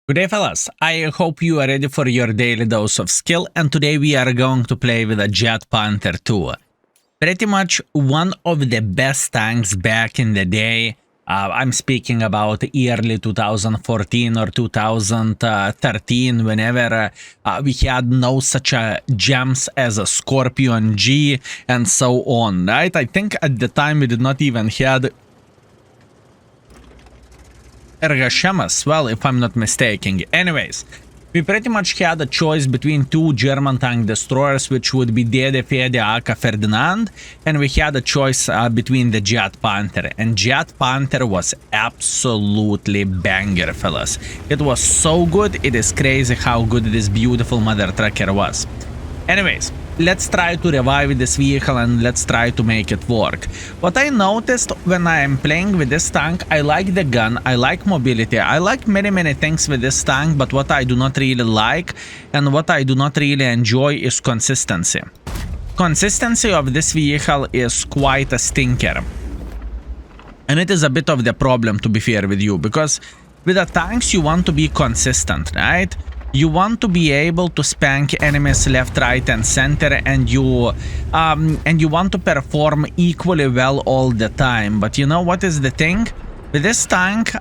Good day, fellas. I hope you are ready for your daily dose of skill, and today we are going to play with a Jagdpanther 2. Pretty much one of the best tanks back in the day. I'm speaking about early 2014 or 2013, whenever we had no such gems as a Scorpion G and so on, right? I think at the time we did not even had Ergashem, well, if I'm not mistaken. Anyways, we pretty much had a choice between two German tank destroyers, which would be Dede Fede aka Ferdinand, and we had a choice between the Jagdpanther, and Jagdpanther was absolutely banger, fellas. It was so good, it is crazy how good this beautiful mother trucker was. Anyways, let's try to revive this vehicle and let's try to make it work. What I noticed when I am playing with this tank, I like the gun, I like mobility, I like many things with this tank, but what I do not really like and what I do not really enjoy is consistency. Consistency of this vehicle is quite a stinker. And it is a bit of the problem, to be fair with you, because with the tanks you want to be consistent, right? You want to be able to spank enemies left, right, and center, and you want to perform equally well all the time. But you know what is the thing? With this tank,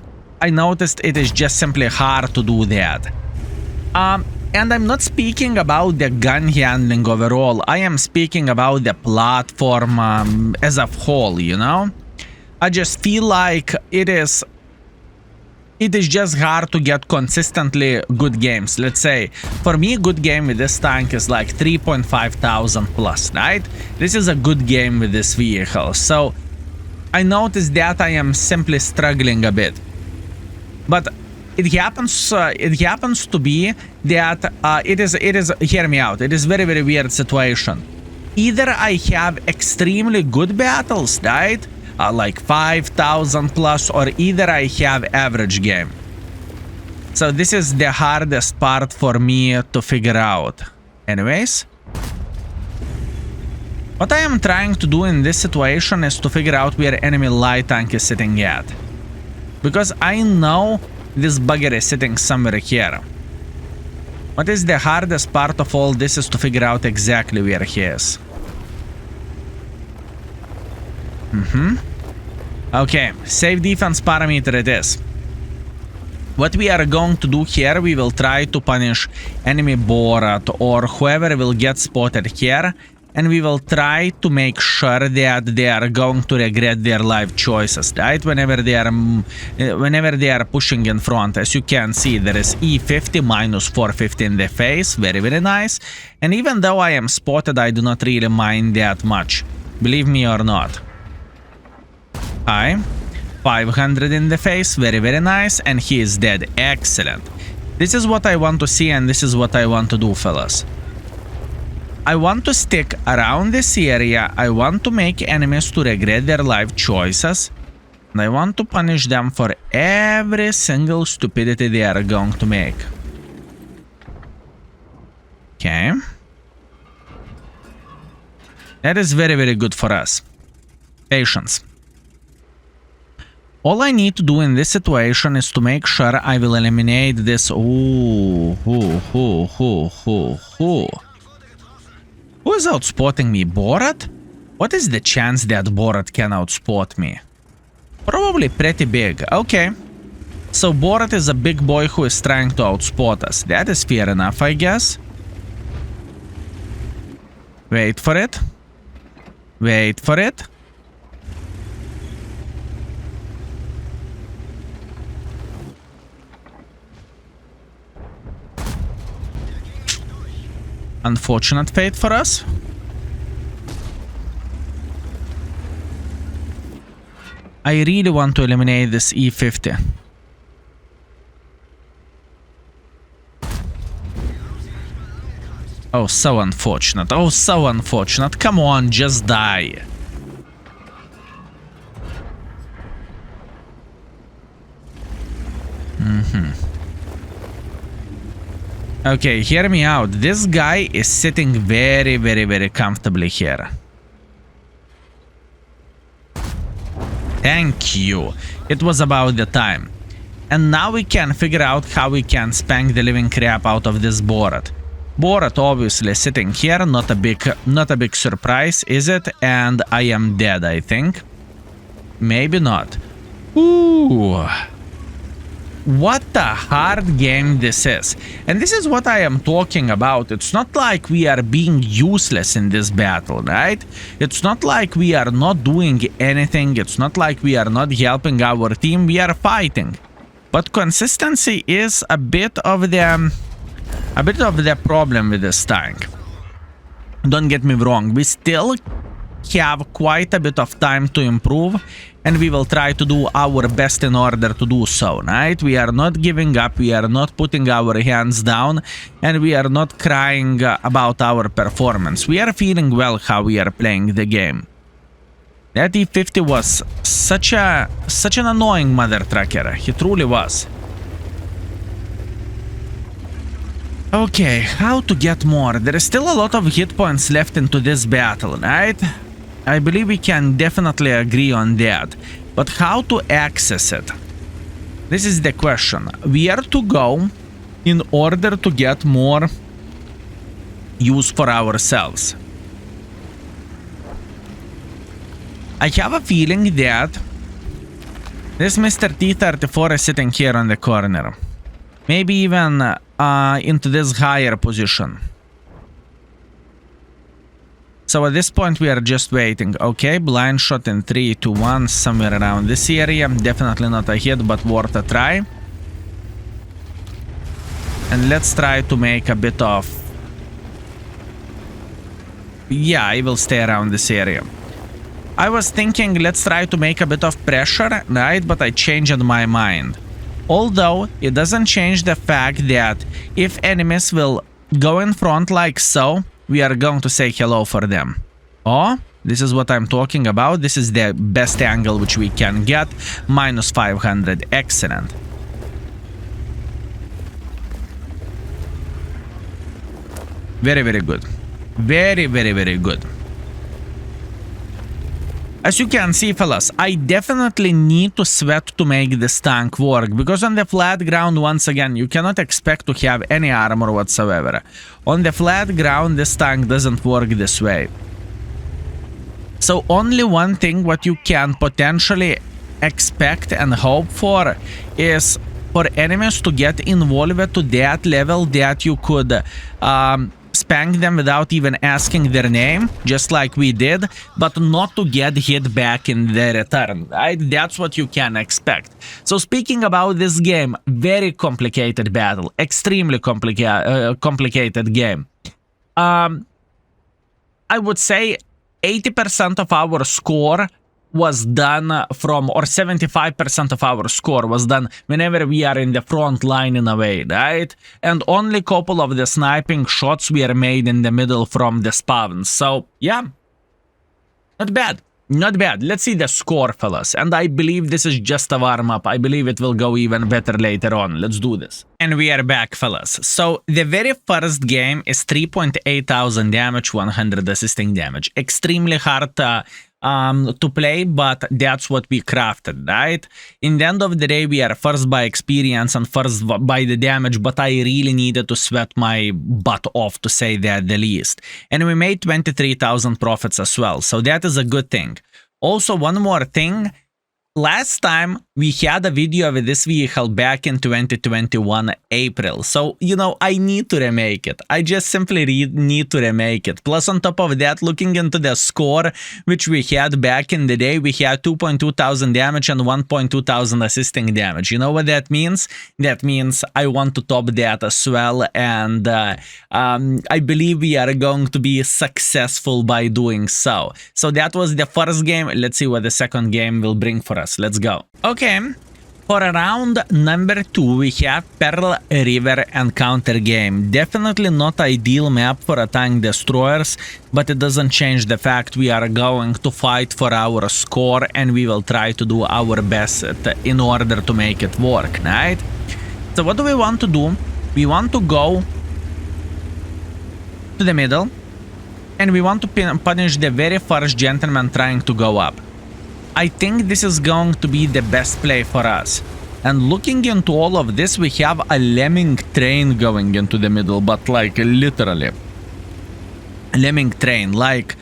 I noticed it is just simply hard to do that. And I'm not speaking about the gun handling overall. I am speaking about the platform as a whole, you know? I just feel like it is just hard to get consistently good games. Let's say, for me, a good game with this tank is like 3,500 plus, right? This is a good game with this vehicle. So I noticed that I am simply struggling a bit. But it happens to be that it is, hear me out, it is very weird situation. Either I have extremely good battles, right? Like 5,000 plus, or either I have average game. So this is the hardest part for me to figure out. Anyways, what I am trying to do in this situation is to figure out where enemy light tank is sitting at, because I know this bugger is sitting somewhere here. What is the hardest part of all this is to figure out exactly where he is. Okay, save defense parameter it is. What we are going to do here, we will try to punish enemy Borat or whoever will get spotted here, and we will try to make sure that they are going to regret their life choices, right? Whenever they are pushing in front. As you can see, there is E50 minus 450 in the face, very nice. And even though I am spotted, I do not really mind that much, believe me or not. Hi, 500 in the face, very nice, and he is dead. Excellent. This is what I want to see, and this is what I want to do, fellas. I want to stick around this area. I want to make enemies to regret their life choices, and I want to punish them for every single stupidity they are going to make. Okay. That is very good for us. Patience. All I need to do in this situation is to make sure I will eliminate this. Who is outspotting me? Borat? What is the chance that Borat can outspot me? Probably pretty big. Okay. So Borat is a big boy who is trying to outspot us. That is fair enough, I guess. Wait for it. Wait for it. Unfortunate fate for us. I really want to eliminate this E50. Oh, so unfortunate. Oh, so unfortunate. Come on, just die. Okay, hear me out. This guy is sitting very comfortably here. Thank you. It was about the time. And now we can figure out how we can spank the living crap out of this Borat. Borat obviously sitting here, not a big surprise, is it? And I am dead, I think. Maybe not. Ooh. What a hard game this is. And this is what I am talking about. It's not like we are being useless in this battle, right? It's not like we are not doing anything. It's not like we are not helping our team. We are fighting. But consistency is a bit of the problem with this tank. Don't get me wrong, we still have quite a bit of time to improve, and we will try to do our best in order to do so, right? We are not giving up, we are not putting our hands down, and we are not crying about our performance. We are feeling well how we are playing the game. That E50 was such an annoying mother trucker. He truly was. Okay, how to get more? There is still a lot of hit points left into this battle, right? I believe we can definitely agree on that. But how to access it? This is the question. Where to go in order to get more use for ourselves? I have a feeling that this Mr. T-34 is sitting here on the corner. Maybe even into this higher position. So at this point we are just waiting. Okay, blind shot in 3, 2, 1, somewhere around this area. Definitely not a hit, but worth a try. And let's try to make a bit of... Yeah, I will stay around this area. I was thinking let's try to make a bit of pressure, right? But I changed my mind. Although it doesn't change the fact that if enemies will go in front like so, we are going to say hello for them. Oh, this is what I'm talking about. This is the best angle which we can get. Minus 500. Excellent. Very, very good. Very, very, very good. As you can see, fellas, I definitely need to sweat to make this tank work, because on the flat ground, once again, you cannot expect to have any armor whatsoever. On the flat ground, this tank doesn't work this way. So only one thing what you can potentially expect and hope for is for enemies to get involved to that level that you could spank them without even asking their name, just like we did, but not to get hit back in the return, right? That's what you can expect. So speaking about this game, very complicated battle, extremely complicated game. I would say 80% of our score was done from, or 75% of our score was done whenever we are in the front line in a way, right? And only couple of the sniping shots were made in the middle from the spawns. So yeah, not bad. Not bad. Let's see the score, fellas. And I believe this is just a warm-up. I believe it will go even better later on. Let's do this. And we are back, fellas. So the very first game is 3,800 damage, 100 assisting damage. Extremely hard to play, but that's what we crafted, right? In the end of the day, we are first by experience and first by the damage, but I really needed to sweat my butt off, to say that the least. And we made 23,000 profits as well, so that is a good thing. Also, one more thing. Last time we had a video with this vehicle back in 2021 April, so you know, I need to remake it. I just simply need to remake it. Plus on top of that, looking into the score which we had back in the day, we had 2,200 damage and 1,200 assisting damage. You know what that means? That means I want to top that as well, and I believe we are going to be successful by doing so. So that was the first game. Let's see what the second game will bring for us. Let's go. Okay, for round number 2 we have Pearl River Encounter game. Definitely not ideal map for a tank destroyers, but it doesn't change the fact we are going to fight for our score and we will try to do our best in order to make it work, right? So what do we want to do? We want to go to the middle and we want to punish the very first gentleman trying to go up. I think this is going to be the best play for us. And looking into all of this, we have a lemming train going into the middle, but like literally. Lemming train, like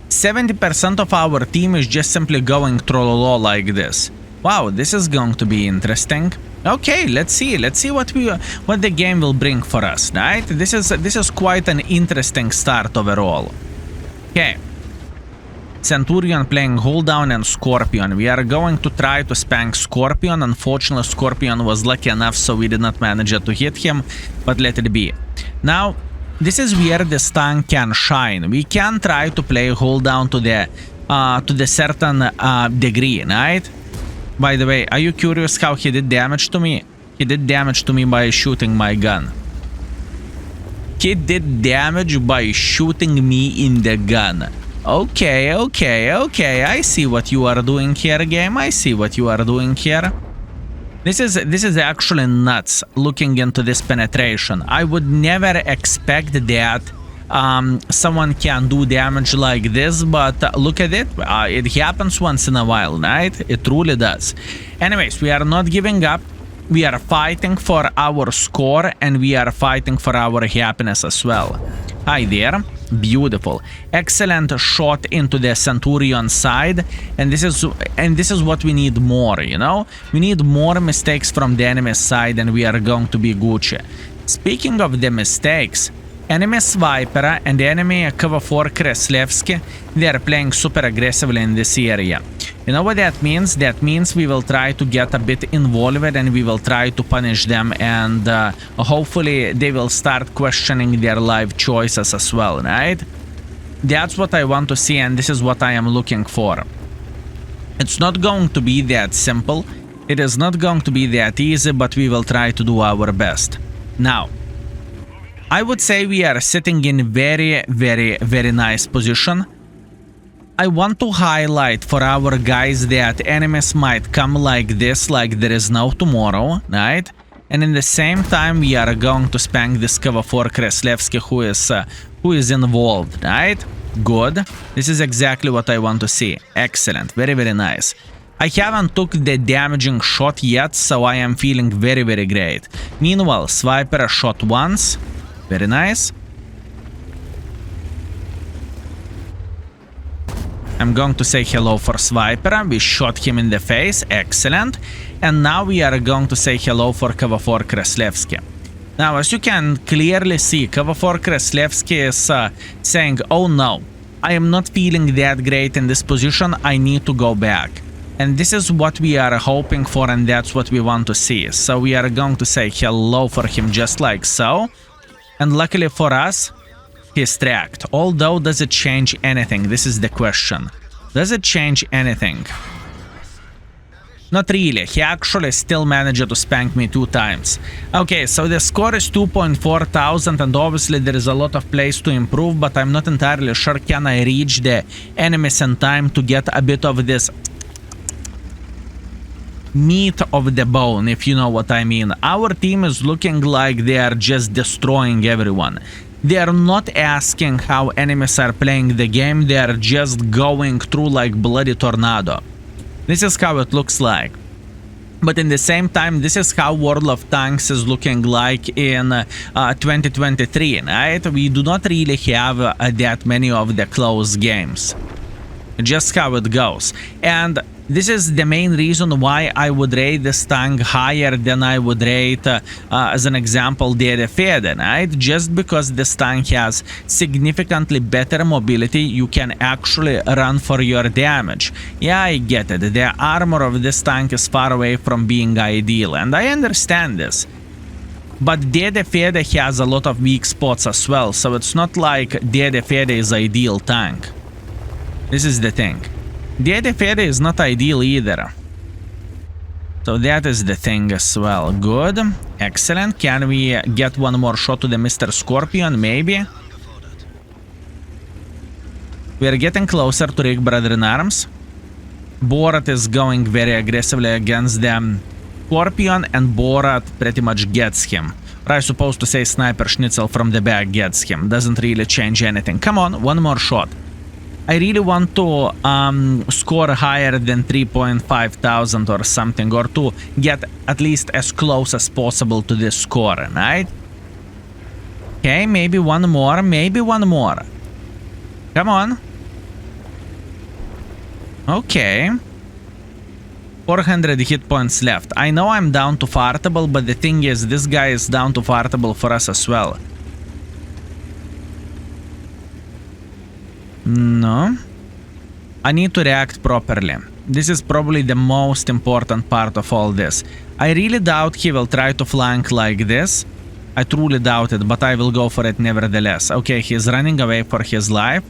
70% of our team is just simply going trollolo like this. Wow, this is going to be interesting. Okay, let's see what the game will bring for us, right? This is quite an interesting start overall. Okay. Centurion playing Hold Down and Scorpion. We are going to try to spank Scorpion. Unfortunately, Scorpion was lucky enough, so we did not manage to hit him, but let it be. Now, this is where the stun can shine. We can try to play Hold Down to the certain degree, right? By the way, are you curious how he did damage to me? He did damage to me by shooting my gun. He did damage by shooting me in the gun. Okay, I see what you are doing here, game. I see what you are doing here. This is actually nuts, looking into this penetration. I would never expect that someone can do damage like this, but look at it. It happens once in a while, right? It truly does. Anyways, we are not giving up. We are fighting for our score, and we are fighting for our happiness as well. Hi there. Beautiful. Excellent shot into the Centurion side, and this is what we need more, you know? We need more mistakes from the enemy side, and we are going to be Gucci. Speaking of the mistakes, enemy Swiper and enemy Cover 4 Kreslevsky, they are playing super aggressively in this area. You know what that means? That means we will try to get a bit involved, and we will try to punish them, and hopefully they will start questioning their life choices as well, right? That's what I want to see, and this is what I am looking for. It's not going to be that simple. It is not going to be that easy, but we will try to do our best. Now, I would say we are sitting in very nice position. I want to highlight for our guys that enemies might come like this, like there is no tomorrow, right? And in the same time, we are going to spank this Cover 4 Kreslevsky, who is involved, right? Good. This is exactly what I want to see. Excellent. Very nice. I haven't took the damaging shot yet, so I am feeling very great. Meanwhile, Swiper shot once. Very nice. I'm going to say hello for Swiper. We shot him in the face. Excellent. And now we are going to say hello for Cover 4 Kreslevsky. Now, as you can clearly see, Cover 4 Kreslevsky is saying, oh no, I am not feeling that great in this position. I need to go back. And this is what we are hoping for, and that's what we want to see. So we are going to say hello for him just like so. And luckily for us, he's tracked. Although, does it change anything? This is the question. Does it change anything? Not really. He actually still managed to spank me 2 times. Okay, so the score is 2.4 thousand, and obviously there is a lot of place to improve, but I'm not entirely sure can I reach the enemies in time to get a bit of this meat of the bone, if you know what I mean. Our team is looking like they are just destroying everyone. They are not asking how enemies are playing the game, they are just going through like bloody tornado. This is how it looks like. But in the same time, this is how World of Tanks is looking like in 2023, right? We do not really have that many of the close games. Just how it goes. And this is the main reason why I would rate this tank higher than I would rate, as an example, the Fede, right? Just because this tank has significantly better mobility, you can actually run for your damage. Yeah, I get it. The armor of this tank is far away from being ideal, and I understand this. But Dede Fede has a lot of weak spots as well, so it's not like Dede Fede is ideal tank. This is the thing. Dede Fede is not ideal either. So that is the thing as well. Good. Excellent. Can we get one more shot to the Mr. Scorpion? Maybe. We are getting closer to Rick Brother in Arms. Borat is going very aggressively against them. Scorpion, and Borat pretty much gets him. Or I'm supposed to say Sniper Schnitzel from the back gets him. Doesn't really change anything. Come on, one more shot. I really want to score higher than 3,500 or something, or to get at least as close as possible to this score, right? Okay, maybe one more, maybe one more. Come on. Okay. 400 hit points left. I know I'm down to fartable, but the thing is, this guy is down to fartable for us as well. No. I need to react properly. This is probably the most important part of all this. I really doubt he will try to flank like this. I truly doubt it, but I will go for it nevertheless. Okay, he's running away for his life.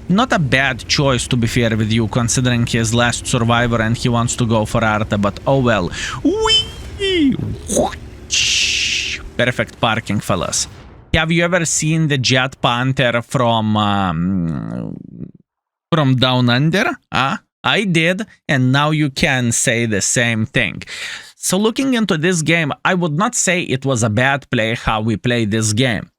Not a bad choice, to be fair with you, considering he is last survivor and he wants to go for Arta, but oh well. Whee! Perfect parking, fellas. Have you ever seen the Jagdpanther from Down Under? I did, and now you can say the same thing. So looking into this game, I would not say it was a bad play how we played this game.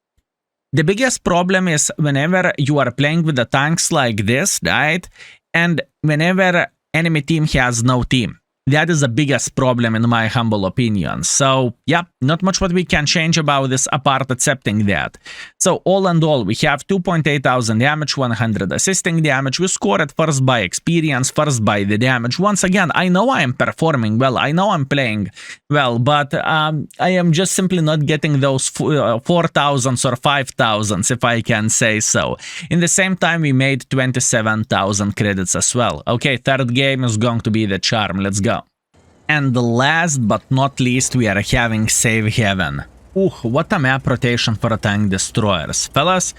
The biggest problem is whenever you are playing with the tanks like this, right? And whenever enemy team has no team. That is the biggest problem in my humble opinion. So, yeah, not much what we can change about this apart accepting that. So, all in all, we have 2,800 damage, 100 assisting damage. We scored first by experience, first by the damage. Once again, I know I am performing well. I know I'm playing well, but I am just simply not getting those 4,000s or 5,000s, if I can say so. In the same time, we made 27,000 credits as well. Okay, third game is going to be the charm. Let's go. And last but not least, we are having Save Heaven. What a map rotation for a tank destroyers. Fellas,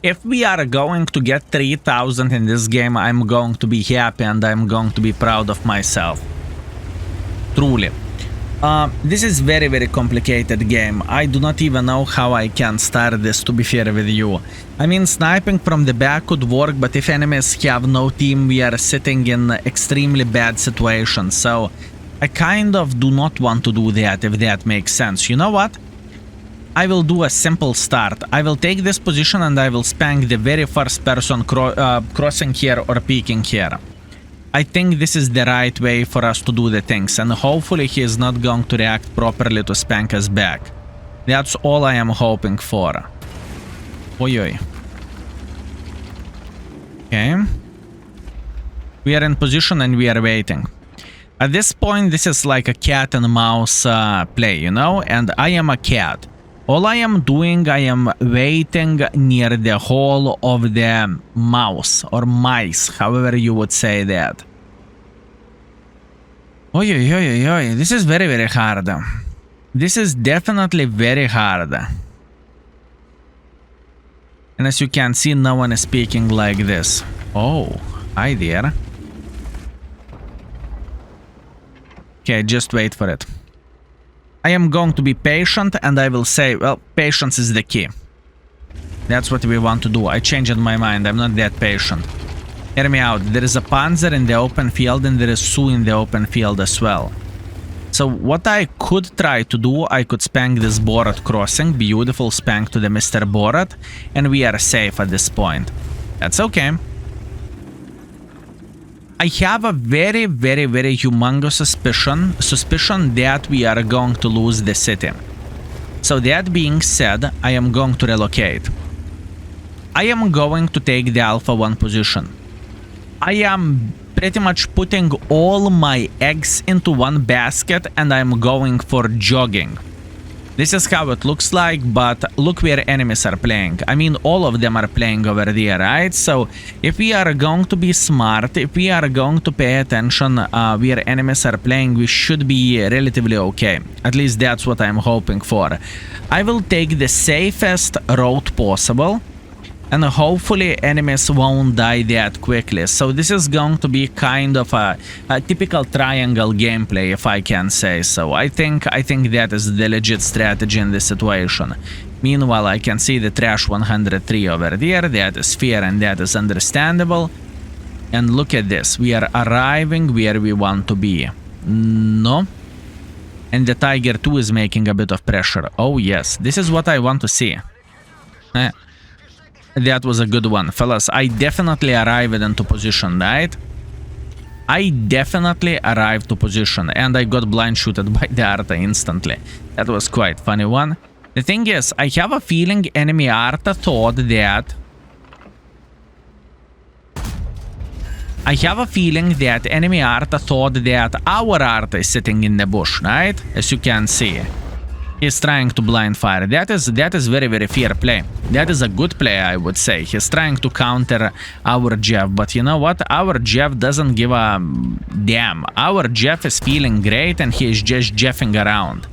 if we are going to get 3,000 in this game, I'm going to be happy and I'm going to be proud of myself. Truly. This is very, very complicated game. I do not even know how I can start this, to be fair with you. I mean, sniping from the back could work, but if enemies have no team, we are sitting in extremely bad situations. So I kind of do not want to do that, if that makes sense. You know what? I will do a simple start. I will take this position and I will spank the very first person crossing here or peeking here. I think this is the right way for us to do the things, and hopefully he is not going to react properly to spank us back. That's all I am hoping for. Oi, oi. Okay. We are in position and we are waiting. At this point, this is like a cat and mouse play, you know? And I am a cat. All I am doing, I am waiting near the hole of the mouse or mice, however you would say that. Oi, oi, oi, oi. This is very, very hard. This is definitely very hard. And as you can see, no one is speaking like this. Oh, hi there. Okay, just wait for it. I am going to be patient and I will say, well, patience is the key. That's what we want to do. I changed my mind. I'm not that patient. Hear me out. There is a Panzer in the open field and there is Su in the open field as well. So what I could try to do, I could spank this Borat crossing. Beautiful spank to the Mr. Borat. And we are safe at this point. That's okay. I have a very, very, very humongous suspicion that we are going to lose the city. So that being said, I am going to relocate. I am going to take the Alpha 1 position. I am pretty much putting all my eggs into one basket and I'm going for jogging. This is how it looks like, but look where enemies are playing. I mean, all of them are playing over there, right? So if we are going to be smart, if we are going to pay attention where enemies are playing, we should be relatively okay. At least that's what I'm hoping for. I will take the safest route possible. And hopefully enemies won't die that quickly. So this is going to be kind of a typical triangle gameplay, if I can say so. I think that is the legit strategy in this situation. Meanwhile, I can see the Trash 103 over there. That is fair and that is understandable. And look at this. We are arriving where we want to be. No. And the Tiger 2 is making a bit of pressure. Oh yes, this is what I want to see. That was a good one. Fellas, I definitely arrived into position, right? I definitely arrived to position, and I got blind shooted by the Arta instantly. That was quite funny one. The thing is, I have a feeling enemy Arta thought that... I have a feeling that enemy Arta thought that our Arta is sitting in the bush, right? As you can see. He's trying to blind fire. That is very, very fair play. That is a good play, I would say. He's trying to counter our Jeff. But you know what? Our Jeff doesn't give a damn. Our Jeff is feeling great and he is just jeffing around.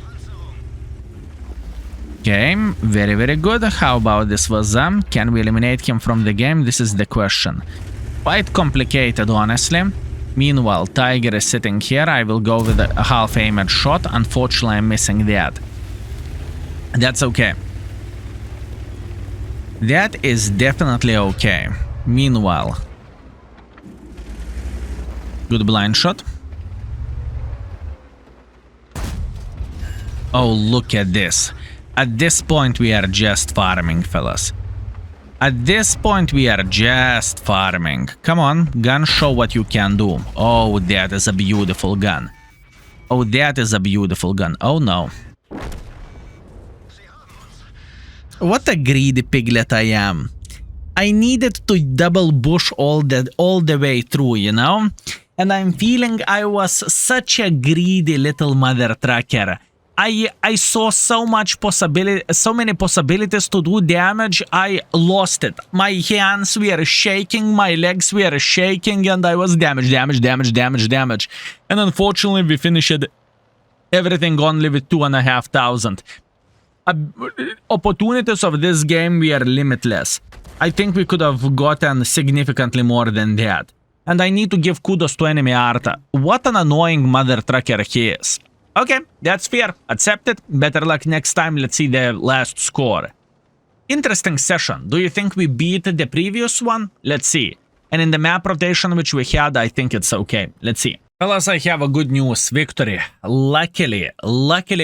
Okay, very, very good. How about this Vazam? Can we eliminate him from the game? This is the question. Quite complicated, honestly. Meanwhile, Tiger is sitting here. I will go with a half-aimed shot. Unfortunately, I'm missing that. That's okay. That is definitely okay. Meanwhile, good blind shot. Oh, look at this. At this point, we are just farming, fellas. At this point, we are just farming. Come on, gun, show what you can do. Oh, that is a beautiful gun. Oh, that is a beautiful gun. Oh, no. What a greedy piglet I am. I needed to double bush all the way through, you know? And I'm feeling I was such a greedy little mother trucker. I saw so many possibilities to do damage. I lost it. My hands were shaking, my legs were shaking, and I was damage. And unfortunately, we finished everything only with 2,500. Opportunities of this game were limitless. I think we could have gotten significantly more than that. And I need to give kudos to enemy Arta. What an annoying mother trucker he is. Okay, that's fair. Accept it. Better luck next time. Let's see the last score. Interesting session. Do you think we beat the previous one? Let's see. And in the map rotation which we had, I think it's okay. Let's see. Fellas, I have a good news. Victory. Luckily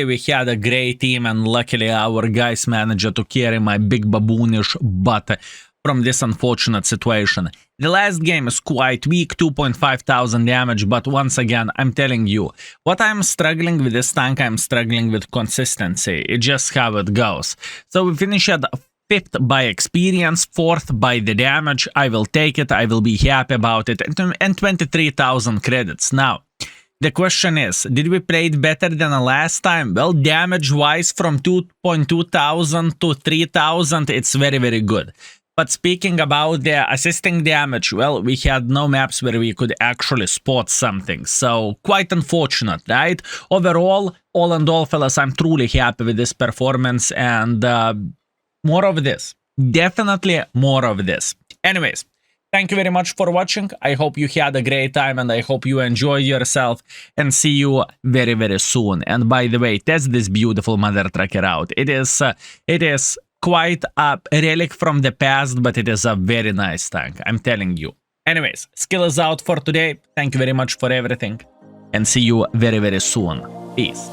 we had a great team, and luckily our guys managed to carry my big baboonish butt from this unfortunate situation. The last game is quite weak, 2,500 damage, but once again, I'm telling you, what I'm struggling with this tank, I'm struggling with consistency. It's just how it goes. So we finished at 5th by experience, 4th by the damage. I will take it, I will be happy about it, and 23,000 credits. Now, the question is, did we play it better than the last time? Well, damage-wise, from 2,200 to 3,000, it's very, very good. But speaking about the assisting damage, well, we had no maps where we could actually spot something. So, quite unfortunate, right? Overall, all in all, fellas, I'm truly happy with this performance, and more of this. Definitely more of this. Anyways, thank you very much for watching. I hope you had a great time, and I hope you enjoy yourself, and see you very, very soon. And by the way, test this beautiful mother trucker out. It is quite a relic from the past, but it is a very nice tank, I'm telling you. Anyways, skill is out for today. Thank you very much for everything, and see you very, very soon. Peace.